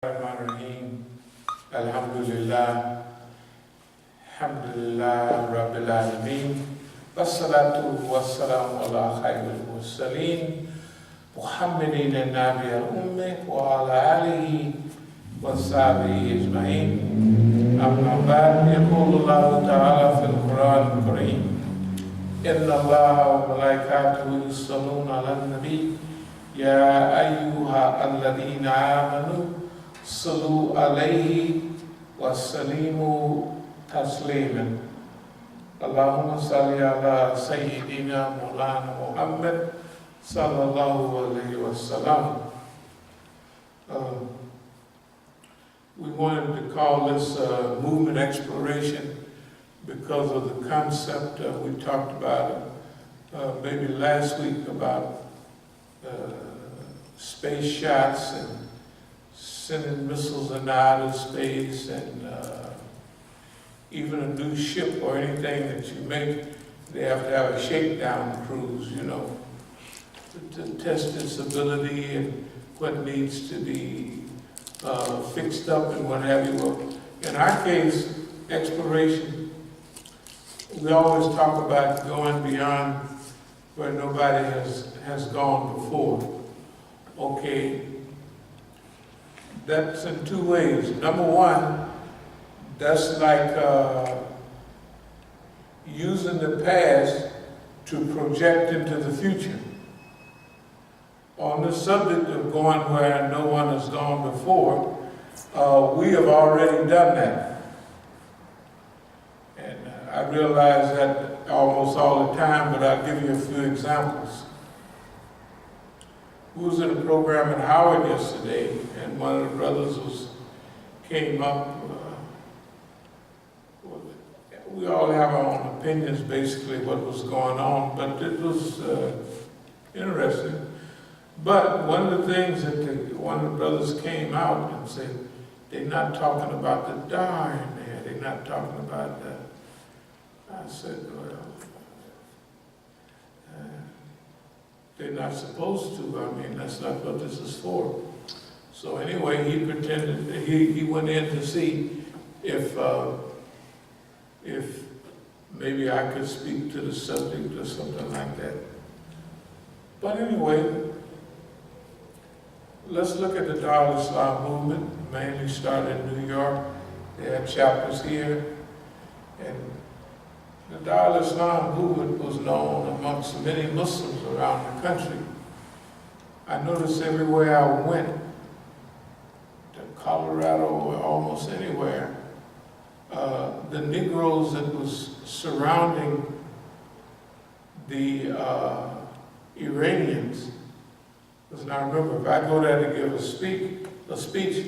Bismillahirrahmanirrahim. Alhamdulillah. Alhamdulillah Rabbil Alameen. Wassalatu wassalamu ala khairil mursaleen. Muhammadin Nabi al-Ummah wa ala alihi wa sahbihi ajma'in. Amma ba'd, yaqulu Allah ta'ala fil Quran al-Kareem. Inna Allah wa malaikatahu yusalluna ala nabi. Ya ayyuha alladhina amanu sallu alayhi wa sallimu tasliman. Allahumma salli ala Sayyidina Maulana Muhammad sallallahu alayhi wa sallam. We wanted to call this movement exploration because of the concept we talked about maybe last week about space shots and sending missiles in outer space, and even a new ship or anything that you make, they have to have a shakedown cruise, to test its ability and what needs to be fixed up and what have you. Well, in our case, exploration, we always talk about going beyond where nobody has gone before. Okay. That's in two ways. Number one, that's like using the past to project into the future. On the subject of going where no one has gone before, we have already done that. And I realize that almost all the time, but I'll give you a few examples. We was in a program in Howard yesterday, and one of the brothers came up. We all have our own opinions, basically, what was going on, but it was interesting. But one of the things that one of the brothers came out and said, they're not talking about the Dar in there, they're not talking about the. I said, well, they're not supposed to. I mean, that's not what this is for. So anyway, he pretended, he went in to see if maybe I could speak to the subject or something like that. But anyway, let's look at the Dar al-Islam movement, mainly started in New York. They had chapters here. And the Dar al-Islam movement was known amongst many Muslims around the country. I noticed everywhere I went, to Colorado or almost anywhere, the Negroes that was surrounding the Iranians, because now remember, if I go there to give a speech,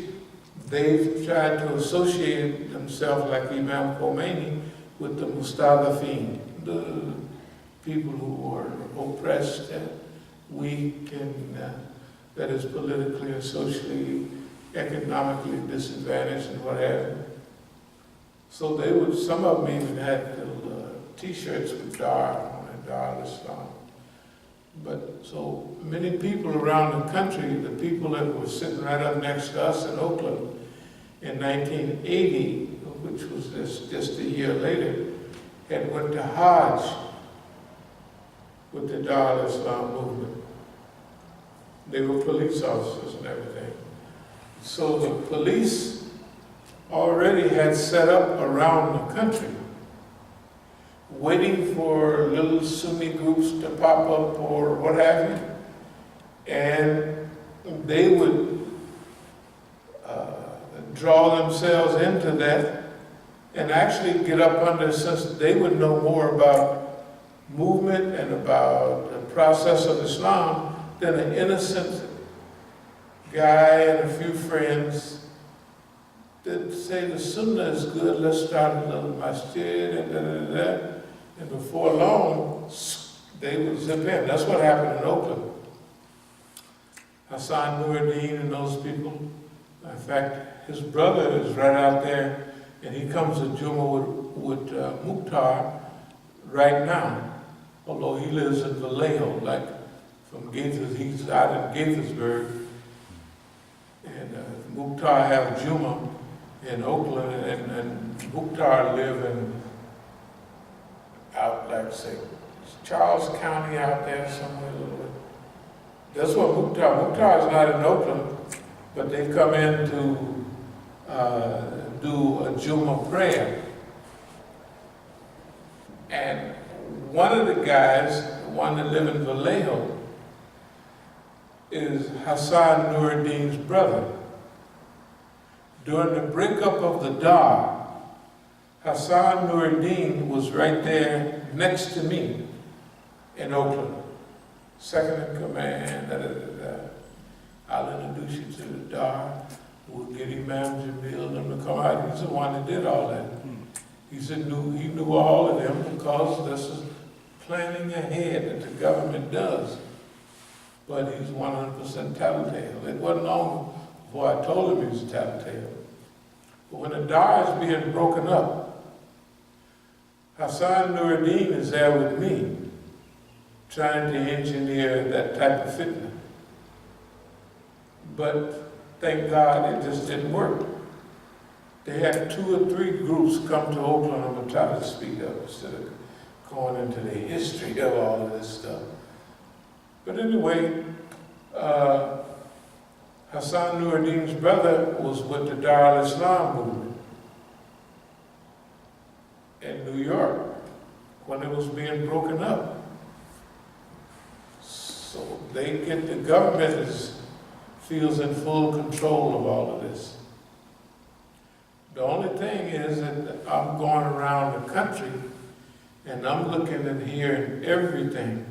they've tried to associate themselves like Imam Khomeini with the mustadafin, the people who are oppressed and weak and that is politically and socially, economically disadvantaged and what have you. So they would, some of them even had t-shirts with Dar on it, Dar al-Islam. But so many people around the country, the people that were sitting right up next to us in Oakland in 1980, which was just a year later, had went to Hajj with the Dar al-Islam movement. They were police officers and everything. So the police already had set up around the country, waiting for little Sunni groups to pop up or what have you, and they would draw themselves into that and actually get up under, since they would know more about movement and about the process of Islam than an innocent guy and a few friends that say the Sunnah is good, let's start a little Masjid and da-da-da-da. And before long, they would zip in. That's what happened in Oakland. Hassan Nuruddin and those people. In fact, his brother is right out there, and he comes to Juma with Mukhtar right now, although he lives in Vallejo, like from Gaithersburg, he's out in Gaithersburg. And Mukhtar have Juma in Oakland, and Mukhtar live in, out like say, Charles County out there somewhere a little bit. That's what Mukhtar is not in Oakland, but they come in to do a Juma prayer. And one of the guys, the one that live in Vallejo, is Hassan Nuruddin's brother. During the breakup of the Dar, Hassan Nuruddin was right there next to me in Oakland. Second in command, I'll introduce you to the Dar. We'll get Imam Jamil them to come out. He's the one that did all that. He said he knew all of them because this is planning ahead that the government does. But he's 100% tattletale. It wasn't long before I told him he was tattletale. But when the Dar is being broken up, Hassan Nuruddin is there with me, trying to engineer that type of fitna. But thank God it just didn't work. They had 2 or 3 groups come to Oakland. I'm going to try to speak up instead of going into the history of all of this stuff. But anyway, Hassan Nuruddin's brother was with the Dar al-Islam movement in New York when it was being broken up. So the government feels in full control of all of this. The only thing is that I'm going around the country and I'm looking and hearing everything.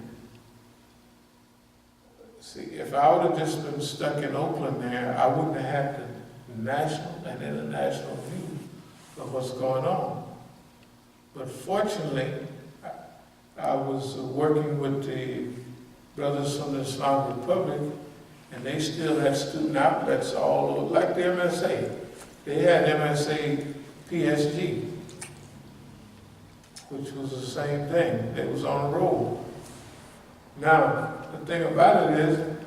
See, if I would have just been stuck in Oakland there, I wouldn't have had the national and international view of what's going on. But fortunately, I was working with the brothers from the Islamic Republic, and they still had student outlets all over, like the MSA. They had MSA PSG, which was the same thing. They was on the road. Now, the thing about it is,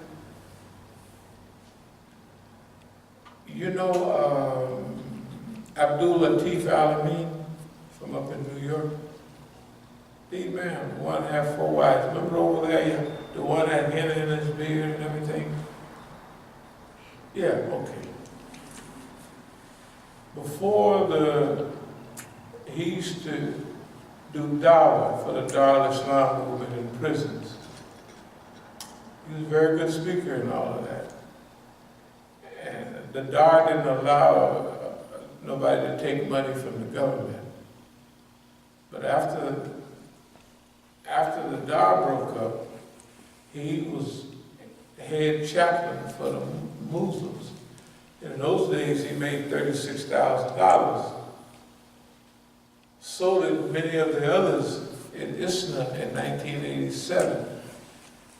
you know abdul-alim from up in New York? The Imam, the one that had 4 wives. Remember over there, the one that had henna in his beard and everything? Yeah, okay. Before he used to do dawah for the Dar al-Islam movement in prisons. He was a very good speaker and all of that. And the Dar didn't allow nobody to take money from the government. But after the Dar broke up, he was head chaplain for the Muslims. And in those days, he made $36,000. So did many of the others in ISNA in 1987.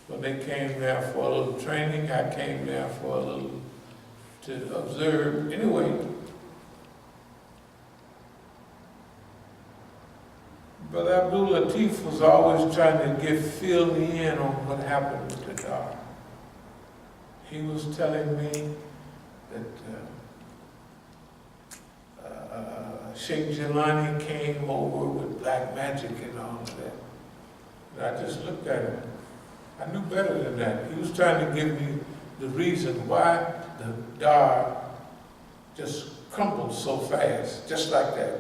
When they came there for a little training, I came there for a little to observe. Anyway, Brother Abdul Latif was always trying to fill me in on what happened with the Dar. He was telling me that Sheikh Jelani came over with black magic and all of that. And I just looked at him. I knew better than that. He was trying to give me the reason why the Dar just crumbled so fast, just like that.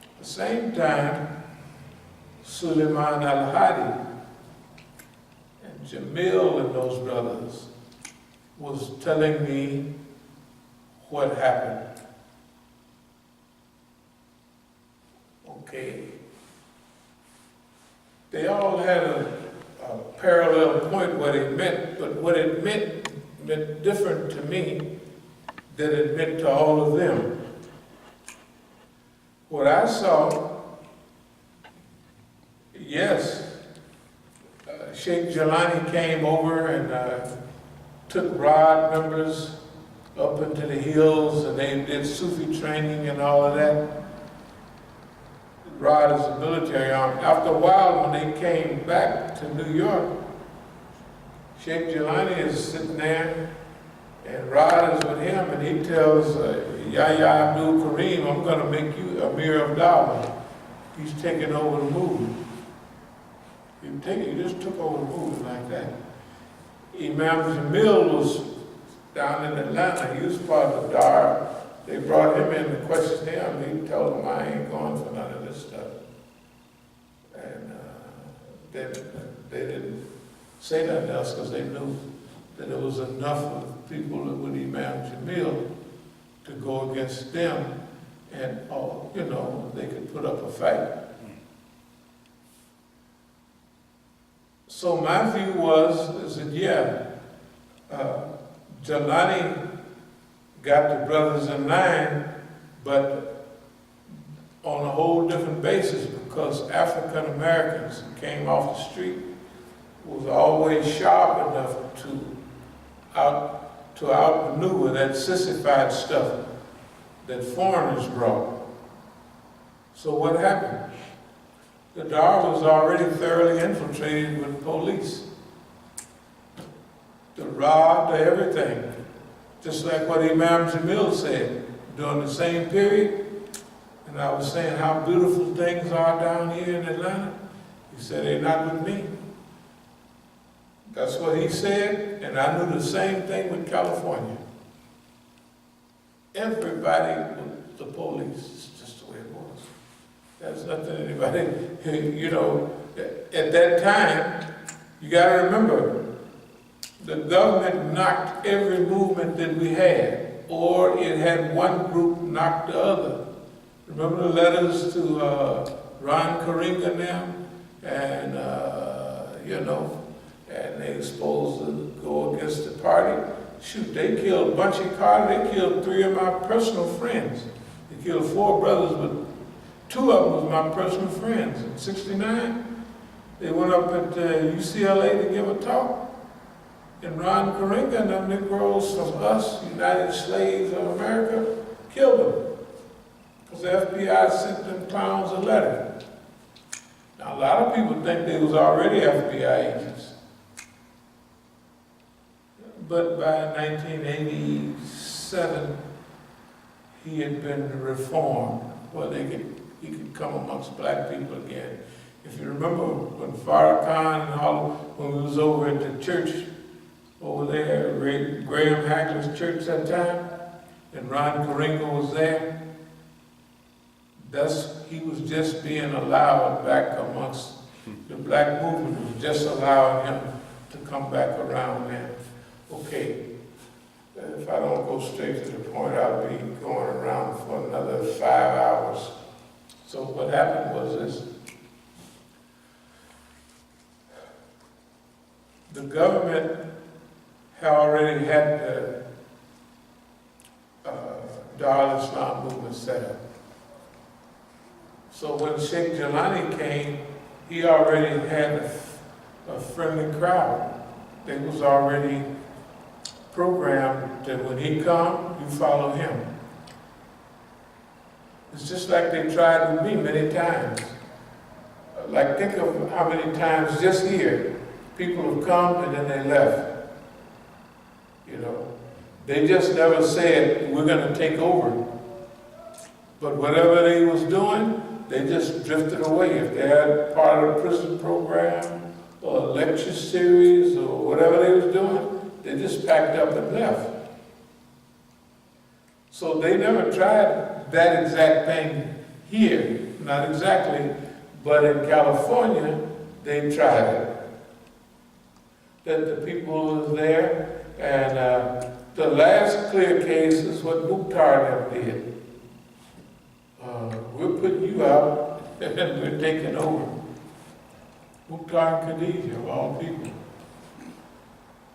At the same time, Suleiman al-Hadi and Jamil and those brothers was telling me what happened. Okay. They all had a parallel point what it meant, but what it meant different to me than it meant to all of them. What I saw, yes, Sheikh Jelani came over and took Rod members up into the hills, and they did Sufi training and all of that. Rod is a military army. After a while, when they came back to New York, Sheikh Jelani is sitting there And Rod is with him, and he tells Yahya Abdul-Karim, I'm going to make you Amir of Dawah. He's taking over the movement. He just took over the movement like that. Imam Jamil was down in Atlanta. He was part of the Dar. They brought him in to question him. He told them, I ain't going for none of this stuff. And they didn't say nothing else because they knew that there was enough of people with Imam Jamil to go against them, and they could put up a fight. So my view is that Jelani got the brothers in line, but on a whole different basis, because African Americans who came off the street was always sharp enough to outmaneuver that sissified stuff that foreigners brought. So what happened? The Dar was already thoroughly infiltrated with police. The rod, the everything. Just like what Imam Jamil said during the same period. And I was saying how beautiful things are down here in Atlanta. He said, they're not with me. That's what he said, and I knew the same thing with California. Everybody with the police, it's just the way it was. There's nothing anybody, at that time, you gotta remember, the government knocked every movement that we had, or it had one group knock the other. Remember the letters to Ron Karinga and them, and and they were supposed to go against the party. Shoot, they killed Bunchy Carter, they killed 3 of my personal friends. They killed 4 brothers, but 2 of them was my personal friends. In '69, they went up at UCLA to give a talk. And Ron Karinga and them Negroes from us, United Slaves of America, killed them. Because the FBI sent them clowns a letter. Now, a lot of people think they was already FBI agents. But by 1987, he had been reformed, where he could come amongst black people again. If you remember when Farrakhan and all, when we was over at the church over there, Graham Hackler's church that time, and Ron Karinga was there, he was just being allowed back amongst the black movement. It was just allowing him to come back around there. Okay, if I don't go straight to the point, I'll be going around for another 5 hours. So what happened was this. The government had already had the Dar al-Islam movement set up. So when Sheikh Jelani came, he already had a friendly crowd. They was already programmed that when he come, you follow him. It's just like they tried with me many times. Like, think of how many times just here, people have come and then they left. They just never said, we're gonna take over. But whatever they was doing, they just drifted away. If they had part of the prison program, or a lecture series, or whatever they was doing, they just packed up and left. So they never tried that exact thing here, not exactly, but in California, they tried it. That the people was there, and the last clear case is what Mukhtar did. We're putting you out, and we're taking over. Mukhtar and Khadijah, of all people.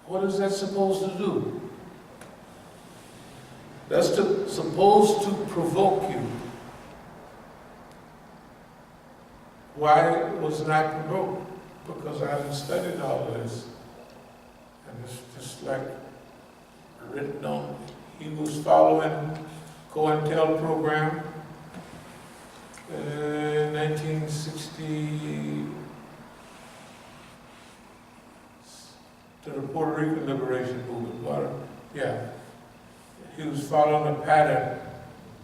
What is that supposed to do? That's supposed to provoke you. Why was it not provoked? Because I haven't studied all of this. And it's just like written on. He was following COINTEL program in 1960 to the Puerto Rican Liberation Movement. Yeah. he was following a pattern,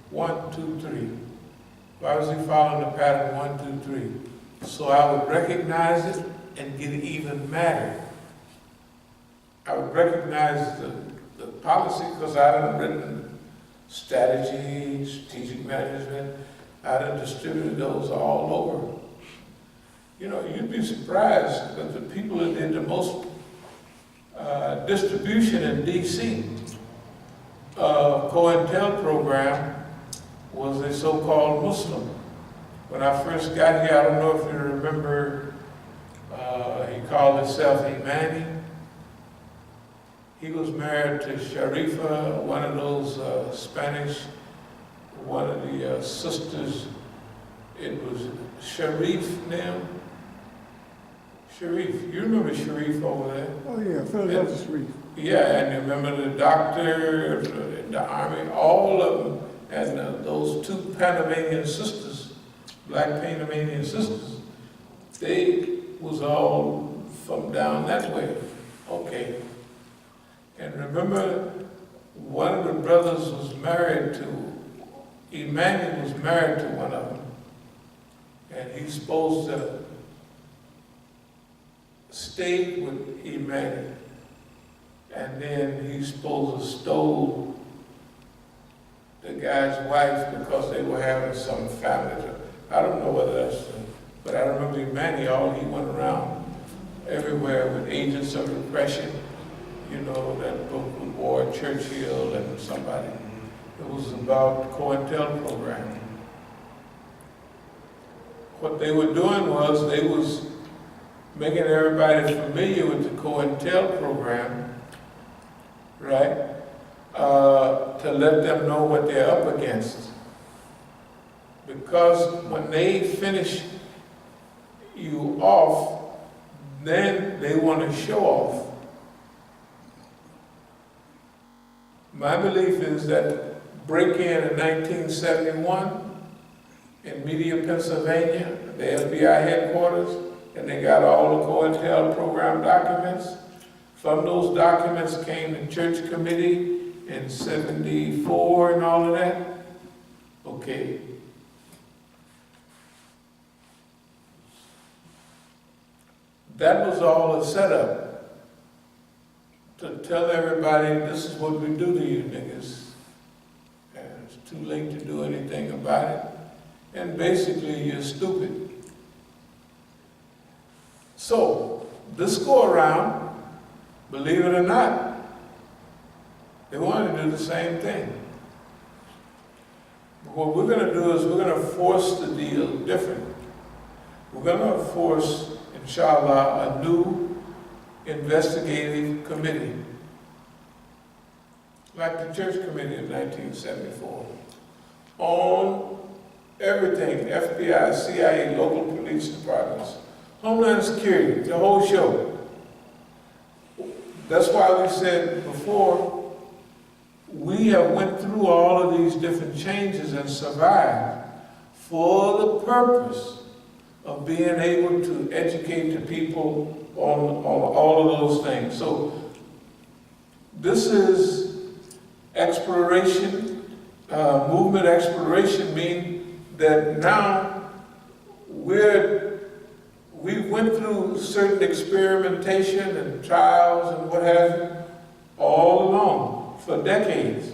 1, 2, 3. Why was he following the pattern 1, 2, 3? So I would recognize it and get even madder. I would recognize the policy because I had written strategy, strategic management. I had distributed those all over. You know, you'd be surprised that the people that did the most distribution in D.C. COINTEL program was a so-called Muslim. When I first got here, I don't know if you remember, he called himself Imam. He was married to Sharifa, one of those Spanish, one of the sisters. It was Sharif now. Sharif, you remember Sharif over there? Oh yeah, Philadelphia Sharif. Yeah, and you remember the doctor, the army, all of them, and those two Panamanian sisters, black Panamanian sisters, they was all from down that way. Okay. And remember, one of the brothers was married to, Imam was married to one of them, and he's supposed to stay with Imam, and then he's supposed to stole the guy's wife because they were having some family. I don't know whether that's true, but I remember Imam, he went around everywhere with agents of repression. You know, that book with Ward Churchill and somebody. It was about COINTEL program. What they were doing was they was making everybody familiar with the COINTEL program, right? To let them know what they're up against. Because when they finish you off, then they want to show off. My belief is that break-in 1971 in Media, Pennsylvania, the FBI headquarters, and they got all the COINTEL program documents. From those documents came the church committee in 74 and all of that. Okay. That was all a setup to tell everybody, this is what we do to you niggas. And it's too late to do anything about it. And basically, you're stupid. So, this go around, believe it or not, they want to do the same thing. But what we're going to do is we're going to force the deal different. We're going to force, inshallah, a new investigative committee, like the church committee of 1974, on everything, FBI, CIA, local police departments, Homeland Security, the whole show. That's why we said before, we have went through all of these different changes and survived for the purpose of being able to educate the people on all of those things. So this is exploration, movement exploration, means that now we went through certain experimentation and trials and what have you all along for decades.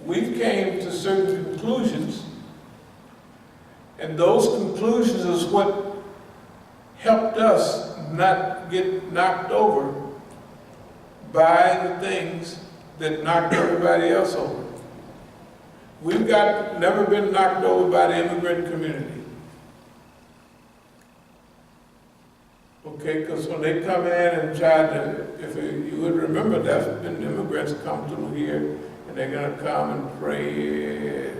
We've came to certain conclusions, and those conclusions is what helped us not get knocked over by the things that knocked everybody else over. We've never been knocked over by the immigrant community. Okay, because when they come in and try to, if you would remember that, when the immigrants come through here and they're going to come and pray,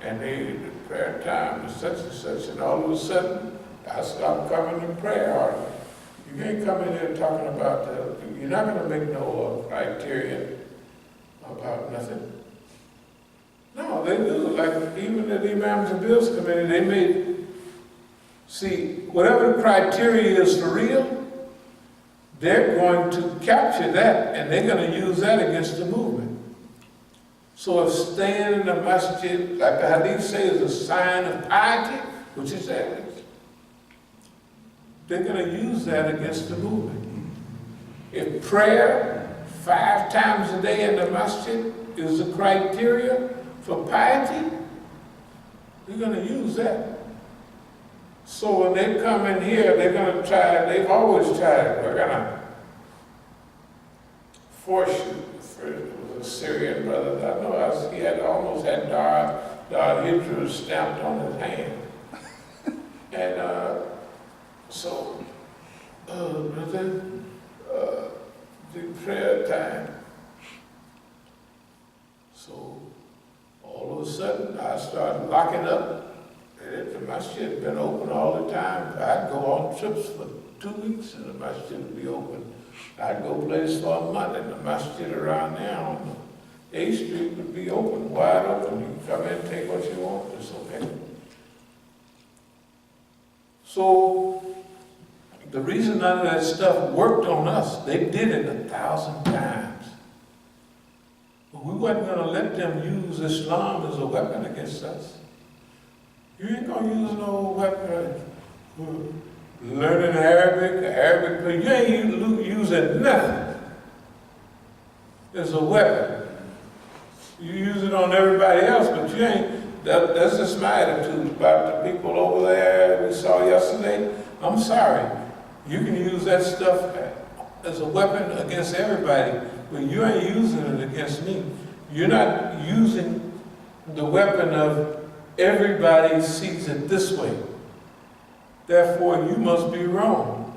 and the prayer time is such and such, and all of a sudden, I stop coming to prayer hardly. You can't come in here talking about you're not going to make no criteria about nothing. No, they do. Like even at the Imams and Bills Committee, they made, see, whatever the criteria is for real, they're going to capture that and they're going to use that against the movement. So if staying in the masjid, like the hadith says, is a sign of piety, which is evidence, they're going to use that against the movement. If prayer 5 times a day in the masjid is the criteria for piety, they're going to use that. So when they come in here, they're going to try, they've always tried, we're going to force you. It was a Syrian brother that I know, he had almost had Dar Hijra stamped on his hand. And brother, the prayer time. So all of a sudden I started locking up. The masjid had been open all the time. I'd go on trips for 2 weeks and the masjid would be open. I'd go places for a month and the masjid around there on 8th Street would be open, wide open. You can come in and take what you want, it's okay. So the reason none of that stuff worked on us, they did it 1,000 times. But we wasn't going to let them use Islam as a weapon against us. You ain't going to use no weapon learning Arabic, but you ain't using nothing as a weapon. You use it on everybody else, but you ain't, that's just my attitude about the people over there we saw yesterday. I'm sorry. You can use that stuff as a weapon against everybody, but you ain't using it against me. You're not using the weapon of everybody sees it this way. Therefore, you must be wrong.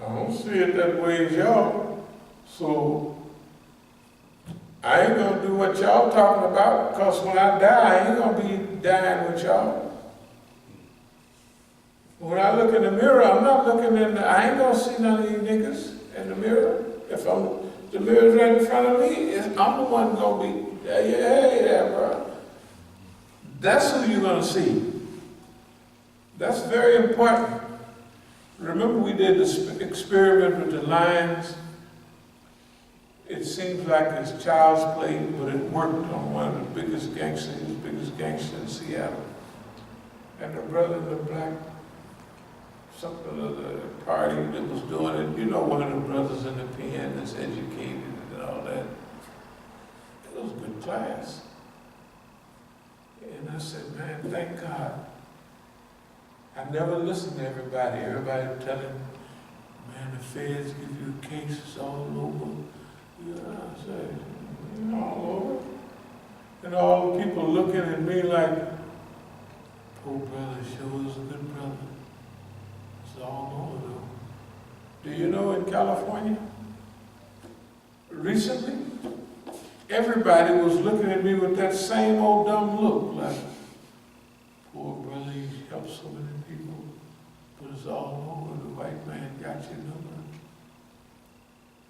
I don't see it that way as y'all. So, I ain't going to do what y'all talking about, because when I die, I ain't going to be dying with y'all. When I look in the mirror, I'm not looking in the, I ain't going to see none of you niggas in the mirror. If the mirror's right in front of me, I'm the one going to be, hey there, bro. That's who you're going to see. That's very important. Remember we did this experiment with the lions? It seems like it's child's play, but it worked on one of the biggest gangsters in Seattle. And the brother in the black, something of the party that was doing it, you know, one of the brothers in the pen that's educated and all that. It was a good class. And I said, man, thank God. I never listened to everybody. Everybody telling, man, the feds give you cases all over. Yeah, I said, all over. And all the people looking at me like, poor brother, sure is a good brother. It's all over though. Do you know in California, recently, everybody was looking at me with that same old dumb look, like, poor brother, he helped so many people, but it's all over, the white man got your number.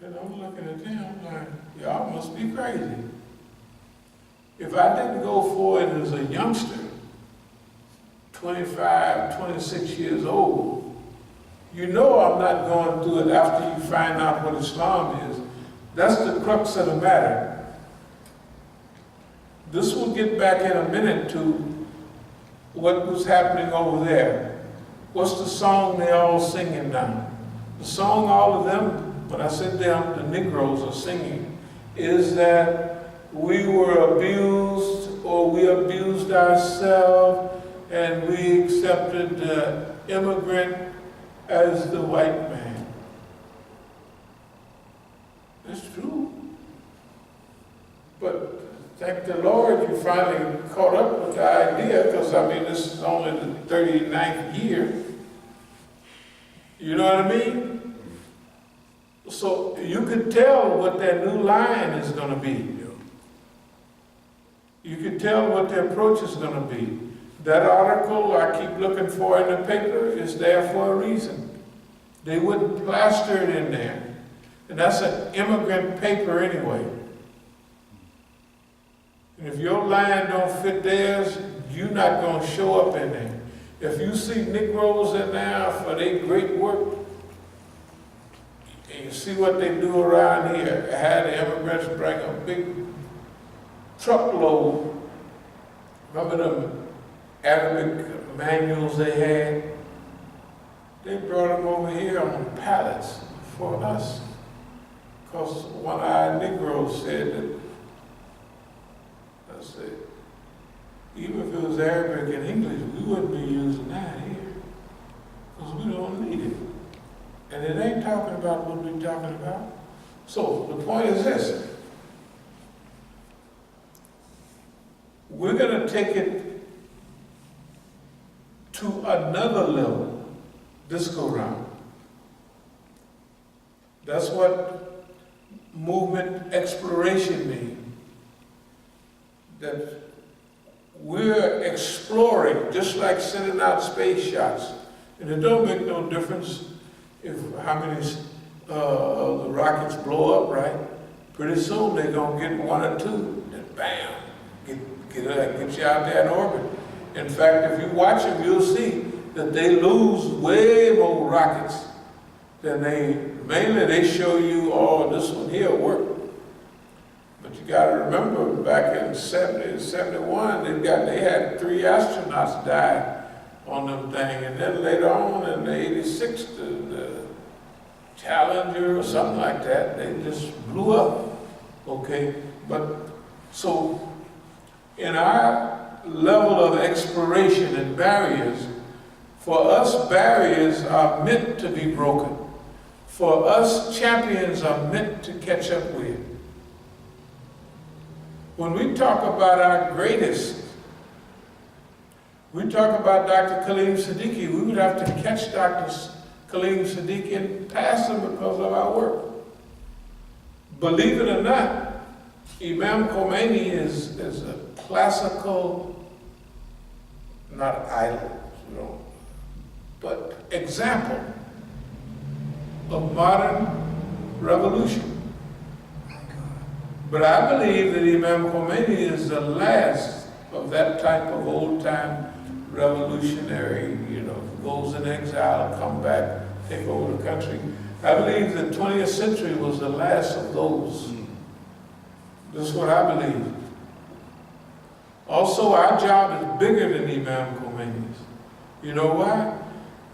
And I'm looking at them like, y'all must be crazy. If I didn't go for it as a youngster, 25, 26 years old, you know I'm not going through it after you find out what Islam is. That's the crux of the matter. This will get back in a minute to what was happening over there. What's the song they all singing now? The song all of them, when I said them, the Negroes are singing, is that we were abused or we abused ourselves and we accepted the immigrant as the white man. It's true. But thank the Lord you finally caught up with the idea, because I mean this is only the 39th year. You know what I mean? So you could tell what their new line is going to be. You could tell what their approach is going to be. That article I keep looking for in the paper is there for a reason. They wouldn't plaster it in there. And that's an immigrant paper anyway. And if your line don't fit theirs, you're not going to show up in there. If you see Negroes in there for their great work, and you see what they do around here, had the immigrants bring a big truckload. Remember them Arabic manuals they had? They brought them over here on pallets for us. Because one of our Negroes said that, I said, even if it was Arabic and English, we wouldn't be using that here. Because we don't need it. And it ain't talking about what we're talking about. So the point is this. We're going to take it to another level this go round. That's what movement exploration means. That we're exploring, just like sending out space shots. And it don't make no difference if how many the rockets blow up, right? Pretty soon they're going to get one or two, then bam, get you out there in orbit. In fact, if you watch them, you'll see that they lose way more rockets than mainly they show you, oh, this one here worked. But you got to remember, back in 70, 71, they had 3 astronauts die on them thing, and then later on in the 86, the Challenger or something like that, they just blew up, okay? But, so, in our level of exploration and barriers, for us, barriers are meant to be broken. For us, champions are meant to catch up with. When we talk about our greatest, we talk about Dr. Khalil Siddiqui, we would have to catch Dr. Khalil Siddiqui and pass him because of our work. Believe it or not, Imam Khomeini is a classical, not idol, but example of modern revolution. But I believe that Imam Khomeini is the last of that type of old-time revolutionary, goes in exile, come back, take over the country. I believe the 20th century was the last of those. This is what I believe. Also, our job is bigger than Imam Khomeini's. You know why?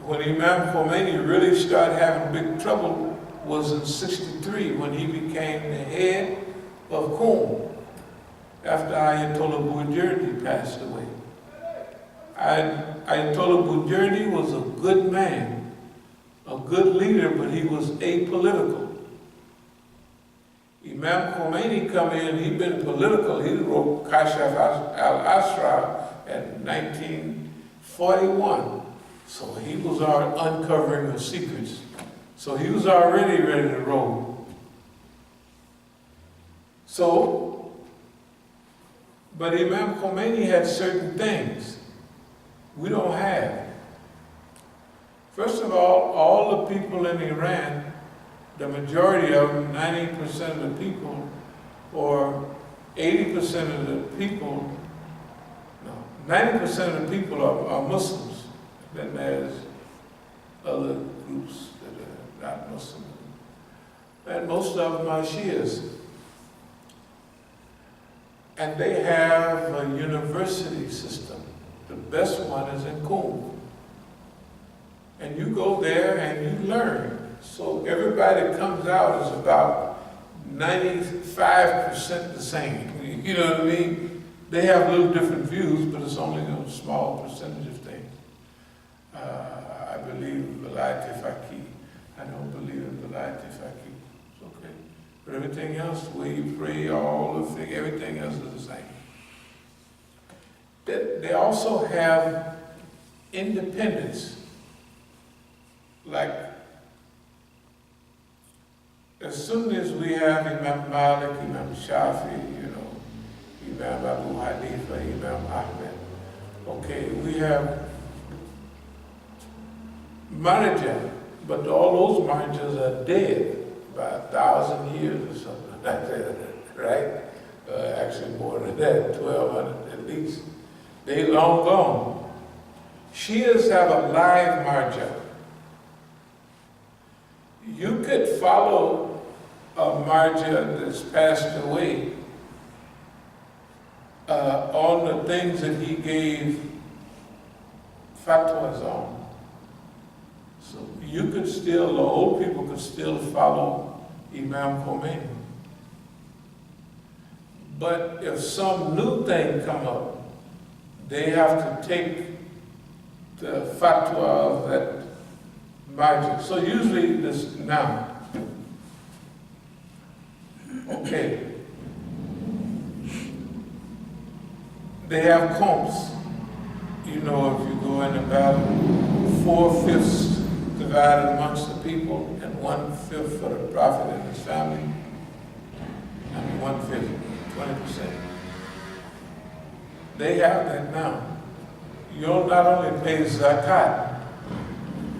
When Imam Khomeini really started having big trouble was in '63 when he became the head of Qom after Ayatollah Burjani passed away. Ayatollah Burjani was a good man, a good leader, but he was apolitical. Imam Khomeini come in, he'd been political. He wrote Kashaf al-Asrar in 1941. So he was our uncovering of secrets. So he was already ready to roll. So, but Imam Khomeini had certain things we don't have. First of all the people in Iran, the majority of them, 90% of the people, or 80% of the people, no, 90% of the people are Muslims. Then there's other groups that are not Muslim. And most of them are Shias. And they have a university system. The best one is in Qom. And you go there and you learn. So everybody that comes out is about 95% the same. You know what I mean? They have little different views, but it's only a small percentage of things. I believe in Vilayat Faqih. I don't believe in Vilayat Faqih. It's okay. But everything else, the way you pray, all the thing, everything else is the same. They also have independence. Like, as soon as we have Imam Malik, Imam Shafi, Imam Abu Hanifa, Imam Ahmed, okay, we have Marija, but all those Marijas are dead by 1,000 years or something like that, right? Actually more than that, 1,200 at least. They long gone. Shias have a live Marja. You could follow a Marja that's passed away on the things that he gave fatwas on. So you could still, the old people could still follow Imam Khomeini. But if some new thing come up, they have to take the fatwa of that Masjid. So usually this now, okay, they have comps. You know, if you go in about 4/5 divided amongst the people and 1/5 for the Prophet and his family. I mean 1/5, 20%. They have that now. You'll not only pay zakat,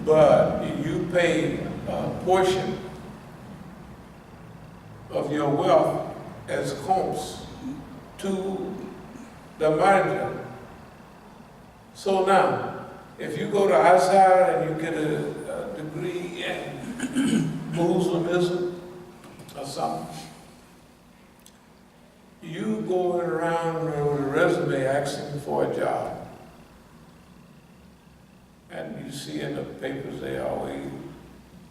but you pay a portion of your wealth as comps to the marja. So now, if you go to Azhar and you get a degree in Muslimism or something, you going around with a resume asking for a job. And you see in the papers they always,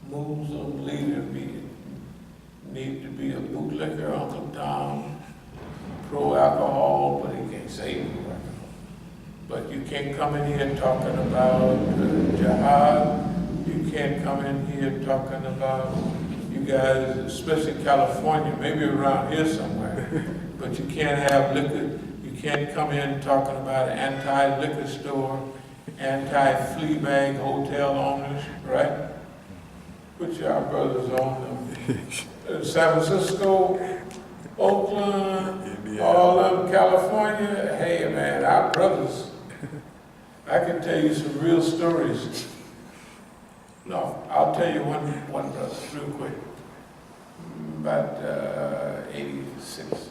Muslim leader need to be a bootlicker, Uncle Tom, pro-alcohol, but he can't say it. But you can't come in here talking about jihad. You can't come in here talking about, you guys, especially California, maybe around here somewhere, but you can't have liquor. You can't come in talking about anti-liquor store, anti-flea bag hotel owners, right? Which our brothers own them. San Francisco, Oakland, all of them, California. Hey man, our brothers. I can tell you some real stories. No, I'll tell you one brother, real quick. About 86.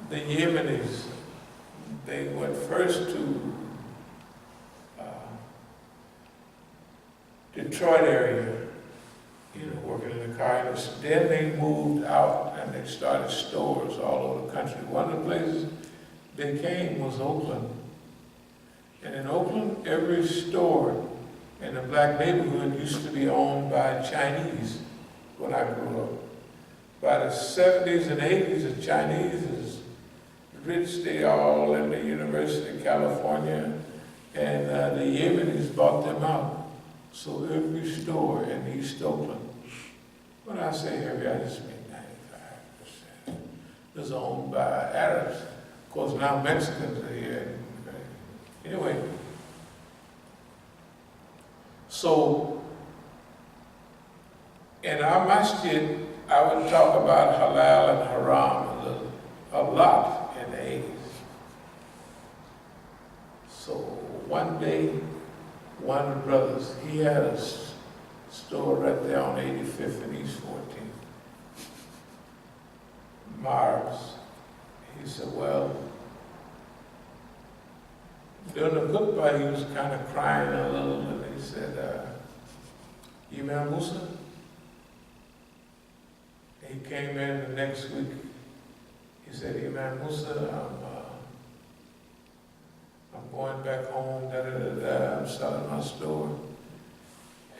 The Yemenis, they went first to Detroit area, you know, working in the car industry. Then they moved out and they started stores all over the country. One of the places they came was Oakland. And in Oakland, every store in the black neighborhood used to be owned by Chinese when I grew up. By the 70s and 80s, the Chinese is rich. They all in the University of California, and the Yemenis bought them out. So every store in East Oakland, when I say every, I just mean 95%, is owned by Arabs. Of course, now Mexicans are here. Anyway, so in our masjid, I would talk about halal and haram a lot in the 80s. So one day, one of the brothers, he had a store right there on 85th and East 14th. Marbs. He said, well, during the khutbah, he was kind of crying a little, and he said, Imam Musa? He came in the next week. He said, Imam Musa, I'm going back home, I'm selling my store.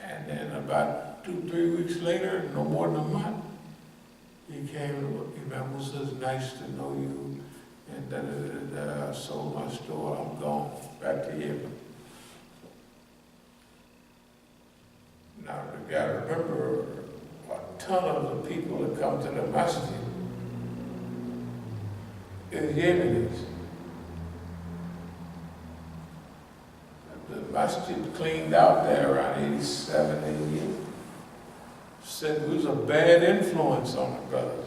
And then about 2-3 weeks later, no more than a month, he came, Imam Musa, it's nice to know you. And I sold my store, I'm gone, back to Yemen. Now, you gotta remember, a ton of the people that come to the Masjid is Yemenis. The Masjid cleaned out there around 87, 88. Said it was a bad influence on the brothers.